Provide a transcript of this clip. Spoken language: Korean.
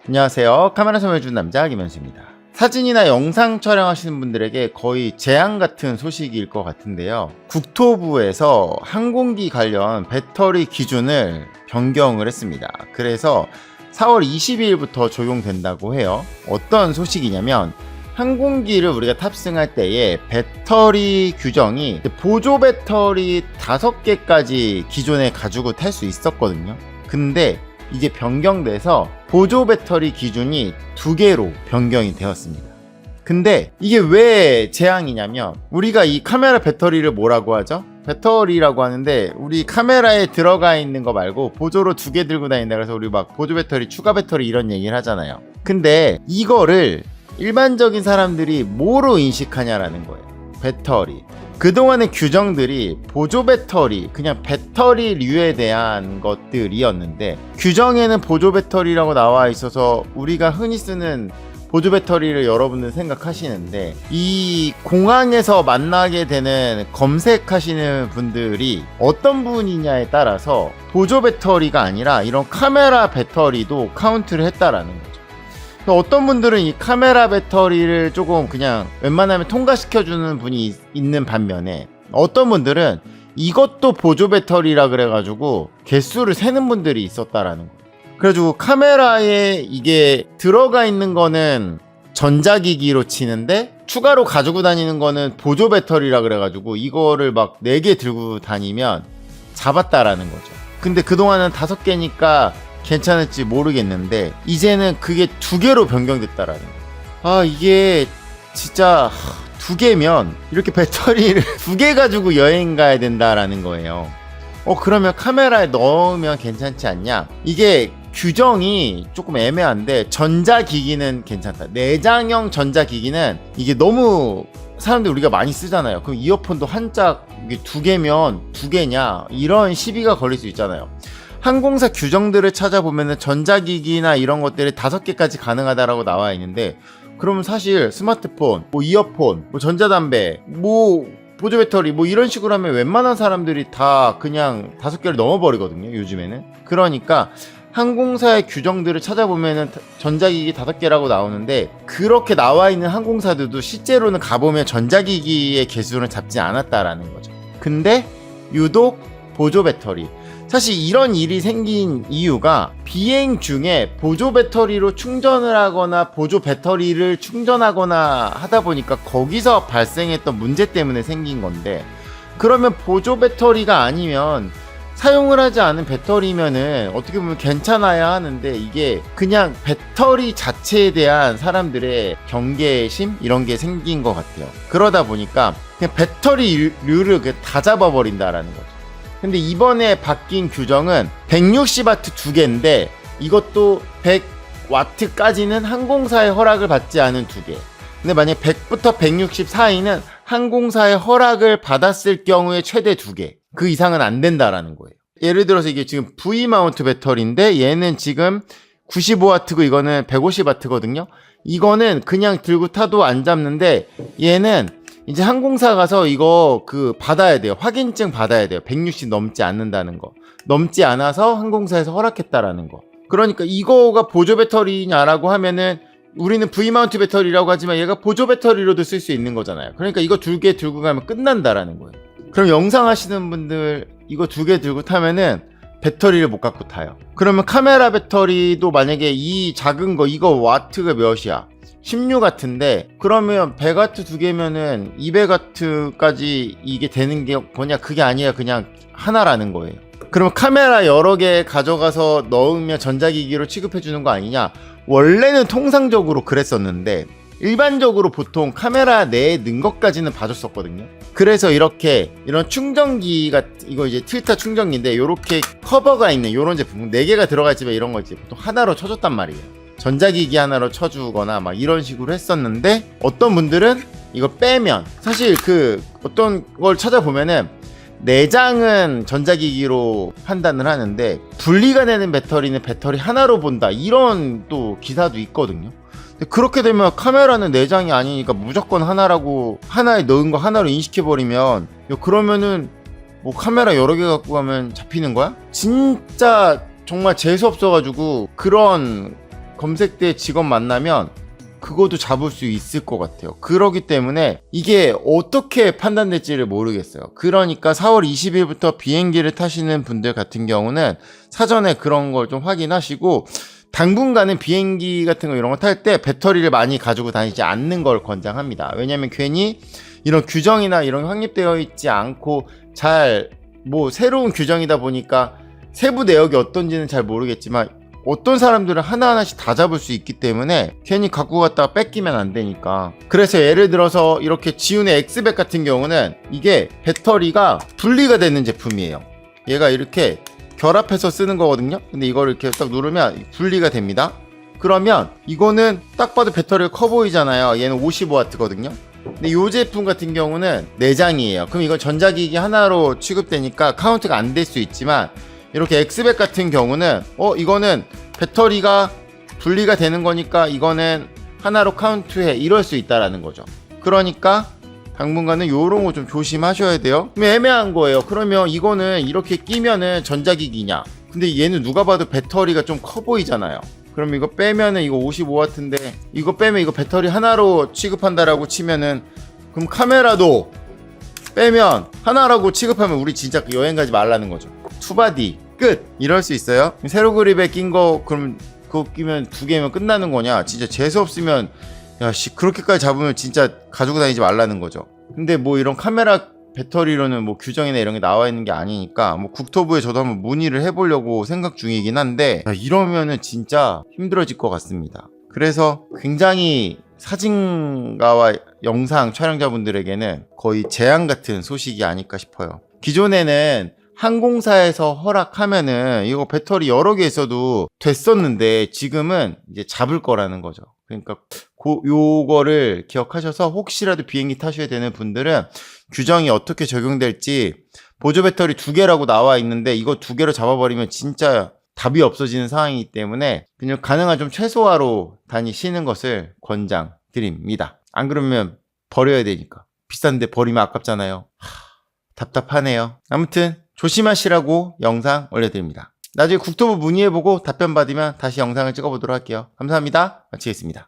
안녕하세요. 카메라 선물해준 남자 김현수입니다. 사진이나 영상 촬영하시는 분들에게 거의 재앙 같은 소식일 것 같은데요. 국토부에서 항공기 관련 배터리 기준을 변경을 했습니다. 그래서 4월 22일부터 적용된다고 해요. 어떤 소식이냐면 항공기를 우리가 탑승할 때에 배터리 규정이 보조 배터리 5개까지 기존에 가지고 탈 수 있었거든요. 근데 이게 변경돼서 보조 배터리 기준이 2개로 변경이 되었습니다. 근데 이게 왜 재앙이냐면 우리가 이 카메라 배터리를 뭐라고 하죠? 배터리라고 하는데 우리 카메라에 들어가 있는 거 말고 보조로 2개 들고 다닌다 그래서 우리 막 보조 배터리, 추가 배터리 이런 얘기를 하잖아요. 근데 이거를 일반적인 사람들이 뭐로 인식하냐라는 거예요. 배터리. 그동안의 규정들이 보조 배터리, 그냥 배터리류에 대한 것들이었는데 규정에는 보조 배터리라고 나와 있어서 우리가 흔히 쓰는 보조 배터리를 여러분들 생각하시는데 이 공항에서 만나게 되는 검색하시는 분들이 어떤 분이냐에 따라서 보조 배터리가 아니라 이런 카메라 배터리도 카운트를 했다라는 거죠. 어떤 분들은 이 카메라 배터리를 조금 그냥 웬만하면 통과시켜주는 분이 있는 반면에 어떤 분들은 이것도 보조 배터리라 그래가지고 개수를 세는 분들이 있었다라는 거예요. 그래가지고 카메라에 이게 들어가 있는 거는 전자기기로 치는데 추가로 가지고 다니는 거는 보조 배터리라 그래가지고 이거를 막 4개 들고 다니면 잡았다라는 거죠. 근데 그동안은 5개니까 괜찮을지 모르겠는데 이제는 그게 2개로 변경됐다라는 거예요. 아 이게 진짜 2개면 이렇게 배터리를 2개 가지고 여행 가야 된다라는 거예요. 그러면 카메라에 넣으면 괜찮지 않냐? 이게 규정이 조금 애매한데 전자기기는 괜찮다. 내장형 전자기기는 이게 너무 사람들 우리가 많이 쓰잖아요. 그럼 이어폰도 한 짝 이게 2개면 2개냐 이런 시비가 걸릴 수 있잖아요. 항공사 규정들을 찾아보면 전자기기나 이런 것들이 5개까지 가능하다라고 나와 있는데 그러면 사실 스마트폰, 뭐 이어폰, 뭐 전자담배, 뭐 보조 배터리 뭐 이런 식으로 하면 웬만한 사람들이 다 그냥 5개를 넘어버리거든요. 요즘에는. 그러니까 항공사의 규정들을 찾아보면 전자기기 5개라고 나오는데 그렇게 나와 있는 항공사들도 실제로는 가보면 전자기기의 개수는 잡지 않았다라는 거죠. 근데 유독 보조 배터리, 사실 이런 일이 생긴 이유가 비행 중에 보조 배터리로 충전을 하거나 보조 배터리를 충전하거나 하다 보니까 거기서 발생했던 문제 때문에 생긴 건데 그러면 보조 배터리가 아니면 사용을 하지 않은 배터리면은 어떻게 보면 괜찮아야 하는데 이게 그냥 배터리 자체에 대한 사람들의 경계심 이런 게 생긴 것 같아요. 그러다 보니까 그냥 배터리류를 다 잡아버린다라는 거죠. 근데 이번에 바뀐 규정은 160W 2개인데 이것도 100W까지는 항공사의 허락을 받지 않은 2개. 근데 만약 100부터 160 사이는 항공사의 허락을 받았을 경우에 최대 2개. 그 이상은 안 된다라는 거예요. 예를 들어서 이게 지금 V 마운트 배터리인데 얘는 지금 95W고 이거는 150W거든요. 이거는 그냥 들고 타도 안 잡는데 얘는 이제 항공사 가서 이거 받아야 돼요. 확인증 받아야 돼요. 160 넘지 않는다는 거. 넘지 않아서 항공사에서 허락했다라는 거. 그러니까 이거가 보조 배터리냐라고 하면은 우리는 V마운트 배터리라고 하지만 얘가 보조 배터리로도 쓸 수 있는 거잖아요. 그러니까 이거 2개 들고 가면 끝난다라는 거예요. 그럼 영상 하시는 분들 이거 2개 들고 타면은 배터리를 못 갖고 타요. 그러면 카메라 배터리도 만약에 이 작은 거 이거 와트가 몇이야? 16W인데 그러면 100W 2개면은 200W까지 이게 되는 게 뭐냐? 그게 아니라 그냥 하나라는 거예요. 그러면 카메라 여러 개 가져가서 넣으면 전자기기로 취급해 주는 거 아니냐? 원래는 통상적으로 그랬었는데 일반적으로 보통 카메라 내에 넣은 것까지는 봐줬었거든요. 그래서 이런 충전기가 이거 이제 트위터 충전기인데 이렇게 커버가 있는 이런 제품 4개가 들어가 있지만 이런 거 이제 보통 하나로 쳐줬단 말이에요. 전자기기 하나로 쳐주거나 막 이런 식으로 했었는데 어떤 분들은 이거 빼면 사실 어떤 걸 찾아보면은 내장은 전자기기로 판단을 하는데 분리가 되는 배터리는 배터리 하나로 본다 이런 또 기사도 있거든요. 근데 그렇게 되면 카메라는 내장이 아니니까 무조건 하나라고 하나에 넣은 거 하나로 인식해버리면 그러면은 뭐 카메라 여러 개 갖고 가면 잡히는 거야? 진짜 정말 재수 없어가지고 그런 검색대 직업 만나면 그것도 잡을 수 있을 것 같아요. 그러기 때문에 이게 어떻게 판단될지를 모르겠어요. 그러니까 4월 20일부터 비행기를 타시는 분들 같은 경우는 사전에 그런 걸 좀 확인하시고, 당분간은 비행기 같은 거 이런 거 탈 때 배터리를 많이 가지고 다니지 않는 걸 권장합니다. 왜냐면 괜히 이런 규정이나 이런 게 확립되어 있지 않고 새로운 규정이다 보니까 세부 내역이 어떤지는 잘 모르겠지만 어떤 사람들은 하나하나씩 다 잡을 수 있기 때문에 괜히 갖고 갔다가 뺏기면 안 되니까. 그래서 예를 들어서 이렇게 지훈의 엑스백 같은 경우는 이게 배터리가 분리가 되는 제품이에요. 얘가 이렇게 결합해서 쓰는 거거든요. 근데 이거를 이렇게 딱 누르면 분리가 됩니다. 그러면 이거는 딱 봐도 배터리가 커 보이잖아요. 얘는 55W거든요. 근데 이 제품 같은 경우는 내장이에요. 그럼 이건 전자기기 하나로 취급되니까 카운트가 안 될 수 있지만, 이렇게 엑스백 같은 경우는 이거는 배터리가 분리가 되는 거니까 이거는 하나로 카운트해, 이럴 수 있다라는 거죠. 그러니까 당분간은 요런 거 좀 조심하셔야 돼요. 애매한 거예요. 그러면 이거는 이렇게 끼면은 전자기기냐? 근데 얘는 누가 봐도 배터리가 좀 커 보이잖아요. 그럼 이거 빼면은 이거 55W인데 이거 빼면 이거 배터리 하나로 취급한다라고 치면은, 그럼 카메라도 빼면 하나라고 취급하면 우리 진짜 여행 가지 말라는 거죠. 투바디 끝! 이럴 수 있어요. 세로 그립에 낀 거 그럼 그거 끼면 2개면 끝나는 거냐? 진짜 재수 없으면 야씨 그렇게까지 잡으면 진짜 가지고 다니지 말라는 거죠. 근데 뭐 이런 카메라 배터리로는 뭐 규정이나 이런 게 나와 있는 게 아니니까 뭐 국토부에 저도 한번 문의를 해보려고 생각 중이긴 한데, 이러면은 진짜 힘들어질 것 같습니다. 그래서 굉장히 사진가와 영상 촬영자분들에게는 거의 재앙 같은 소식이 아닐까 싶어요. 기존에는 항공사에서 허락하면은 이거 배터리 여러 개 있어도 됐었는데 지금은 이제 잡을 거라는 거죠. 그러니까 요거를 기억하셔서 혹시라도 비행기 타셔야 되는 분들은 규정이 어떻게 적용될지, 보조 배터리 2개라고 나와 있는데 이거 2개로 잡아버리면 진짜 답이 없어지는 상황이기 때문에 그냥 가능한 좀 최소화로 다니시는 것을 권장드립니다. 안 그러면 버려야 되니까. 비싼데 버리면 아깝잖아요. 답답하네요. 아무튼 조심하시라고 영상 올려드립니다. 나중에 국토부 문의해보고 답변 받으면 다시 영상을 찍어보도록 할게요. 감사합니다. 마치겠습니다.